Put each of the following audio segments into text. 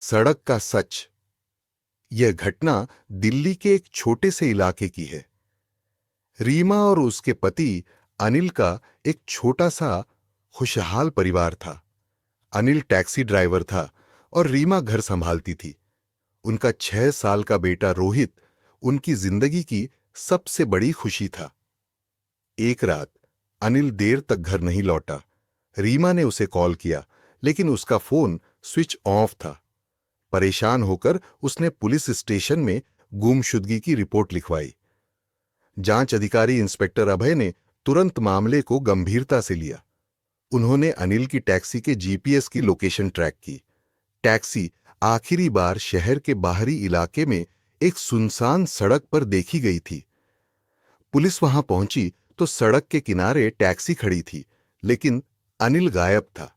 सड़क का सच। यह घटना दिल्ली के एक छोटे से इलाके की है। रीमा और उसके पति अनिल का एक छोटा सा खुशहाल परिवार था। अनिल टैक्सी ड्राइवर था और रीमा घर संभालती थी। उनका 6 साल का बेटा रोहित उनकी जिंदगी की सबसे बड़ी खुशी था। एक रात अनिल देर तक घर नहीं लौटा। रीमा ने उसे कॉल किया, लेकिन उसका फोन स्विच ऑफ था। परेशान होकर उसने पुलिस स्टेशन में गुमशुदगी की रिपोर्ट लिखवाई। जांच अधिकारी इंस्पेक्टर अभय ने तुरंत मामले को गंभीरता से लिया। उन्होंने अनिल की टैक्सी के जीपीएस की लोकेशन ट्रैक की। टैक्सी आखिरी बार शहर के बाहरी इलाके में एक सुनसान सड़क पर देखी गई थी। पुलिस वहां पहुंची तो सड़क के किनारे टैक्सी खड़ी थी, लेकिन अनिल गायब था।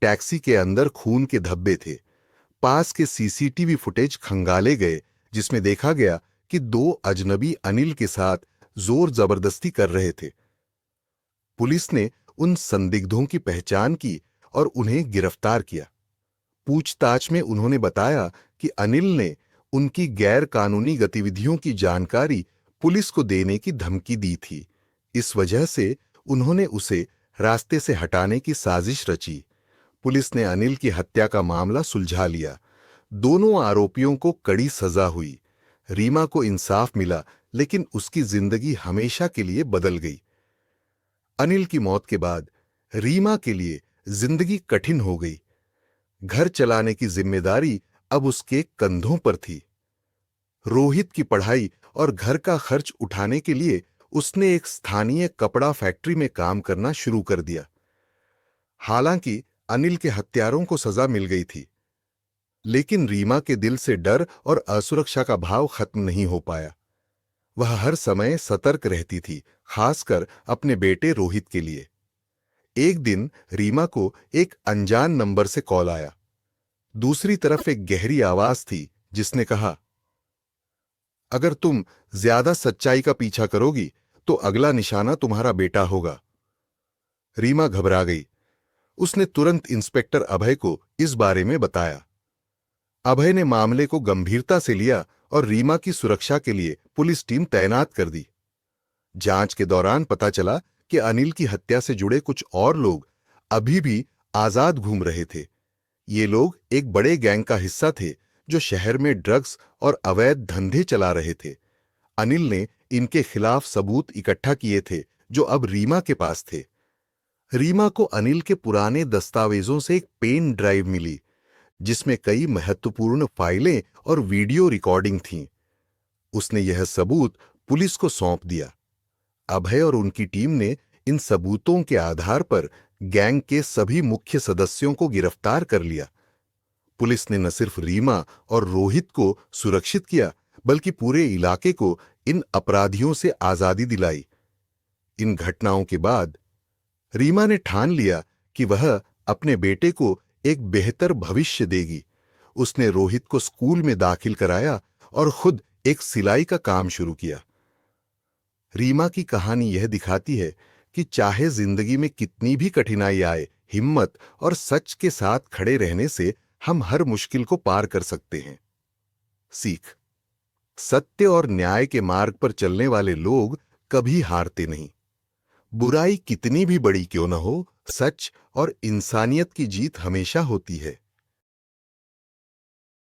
टैक्सी के अंदर खून के धब्बे थे। पास के सीसीटीवी फुटेज खंगाले गए, जिसमें देखा गया कि दो अजनबी अनिल के साथ जोर जबरदस्ती कर रहे थे। पुलिस ने उन संदिग्धों की पहचान की और उन्हें गिरफ्तार किया। पूछताछ में उन्होंने बताया कि अनिल ने उनकी गैर कानूनी गतिविधियों की जानकारी पुलिस को देने की धमकी दी थी। इस वजह से उन्होंने उसे रास्ते से हटाने की साजिश रची। पुलिस ने अनिल की हत्या का मामला सुलझा लिया। दोनों आरोपियों को कड़ी सजा हुई। रीमा को इंसाफ मिला, लेकिन उसकी जिंदगी हमेशा के लिए बदल गई। अनिल की मौत के बाद रीमा के लिए जिंदगी कठिन हो गई। घर चलाने की जिम्मेदारी अब उसके कंधों पर थी। रोहित की पढ़ाई और घर का खर्च उठाने के लिए उसने एक स्थानीय कपड़ा फैक्ट्री में काम करना शुरू कर दिया। हालांकि अनिल के हत्यारों को सजा मिल गई थी, लेकिन रीमा के दिल से डर और असुरक्षा का भाव खत्म नहीं हो पाया। वह हर समय सतर्क रहती थी, खासकर अपने बेटे रोहित के लिए। एक दिन रीमा को एक अनजान नंबर से कॉल आया। दूसरी तरफ एक गहरी आवाज थी जिसने कहा, अगर तुम ज्यादा सच्चाई का पीछा करोगी तो अगला निशाना तुम्हारा बेटा होगा। रीमा घबरा गई। उसने तुरंत इंस्पेक्टर अभय को इस बारे में बताया। अभय ने मामले को गंभीरता से लिया और रीमा की सुरक्षा के लिए पुलिस टीम तैनात कर दी। जांच के दौरान पता चला कि अनिल की हत्या से जुड़े कुछ और लोग अभी भी आजाद घूम रहे थे। ये लोग एक बड़े गैंग का हिस्सा थे जो शहर में ड्रग्स और अवैध धंधे चला रहे थे। अनिल ने इनके खिलाफ सबूत इकट्ठा किए थे जो अब रीमा के पास थे। रीमा को अनिल के पुराने दस्तावेजों से एक पेन ड्राइव मिली, जिसमें कई महत्वपूर्ण फाइलें और वीडियो रिकॉर्डिंग थीं। उसने यह सबूत पुलिस को सौंप दिया। अभय और उनकी टीम ने इन सबूतों के आधार पर गैंग के सभी मुख्य सदस्यों को गिरफ्तार कर लिया। पुलिस ने न सिर्फ रीमा और रोहित को सुरक्षित किया, बल्कि पूरे इलाके को इन अपराधियों से आजादी दिलाई। इन घटनाओं के बाद रीमा ने ठान लिया कि वह अपने बेटे को एक बेहतर भविष्य देगी। उसने रोहित को स्कूल में दाखिल कराया और खुद एक सिलाई का काम शुरू किया। रीमा की कहानी यह दिखाती है कि चाहे जिंदगी में कितनी भी कठिनाई आए, हिम्मत और सच के साथ खड़े रहने से हम हर मुश्किल को पार कर सकते हैं। सीख: सत्य और न्याय के मार्ग पर चलने वाले लोग कभी हारते नहीं। बुराई कितनी भी बड़ी क्यों न हो, सच और इंसानियत की जीत हमेशा होती है।